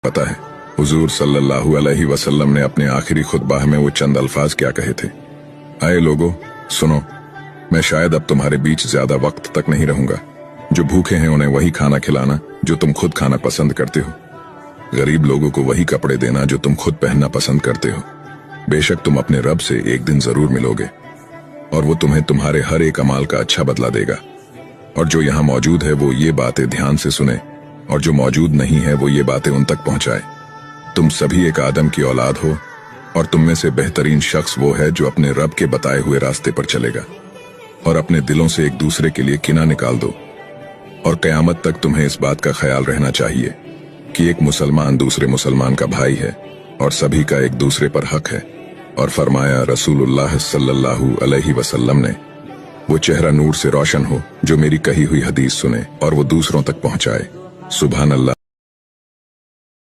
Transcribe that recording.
पता है हुजूर सल्लल्लाहु अलैहि वसल्लम ने अपने आखिरी खुतबा में वो चंद अल्फाज क्या कहे थे? आए लोगों, सुनो, मैं शायद अब तुम्हारे बीच ज्यादा वक्त तक नहीं रहूंगा। जो भूखे हैं उन्हें वही खाना खिलाना जो तुम खुद खाना पसंद करते हो। गरीब लोगों को वही कपड़े देना जो तुम खुद पहनना पसंद करते हो। बेशक तुम अपने रब से एक दिन जरूर मिलोगे और वो तुम्हें तुम्हारे हर एक अमाल का अच्छा बदला देगा। और जो यहाँ मौजूद है वो ये बातें ध्यान से सुने, और जो मौजूद नहीं है वो ये बातें उन तक पहुंचाए। तुम सभी एक आदम की औलाद हो, और तुम में से बेहतरीन शख्स वो है जो अपने रब के बताए हुए रास्ते पर चलेगा। और अपने दिलों से एक दूसरे के लिए किना निकाल दो। और क़यामत तक तुम्हें इस बात का ख्याल रहना चाहिए कि एक मुसलमान दूसरे मुसलमान का भाई है और सभी का एक दूसरे पर हक है। और फरमाया रसूलुल्लाह सल्लल्लाहु अलैहि वसल्लम ने, वो चेहरा नूर से रोशन हो जो मेरी कही हुई हदीस सुने और वो दूसरों तक पहुंचाए। सुभान अल्लाह।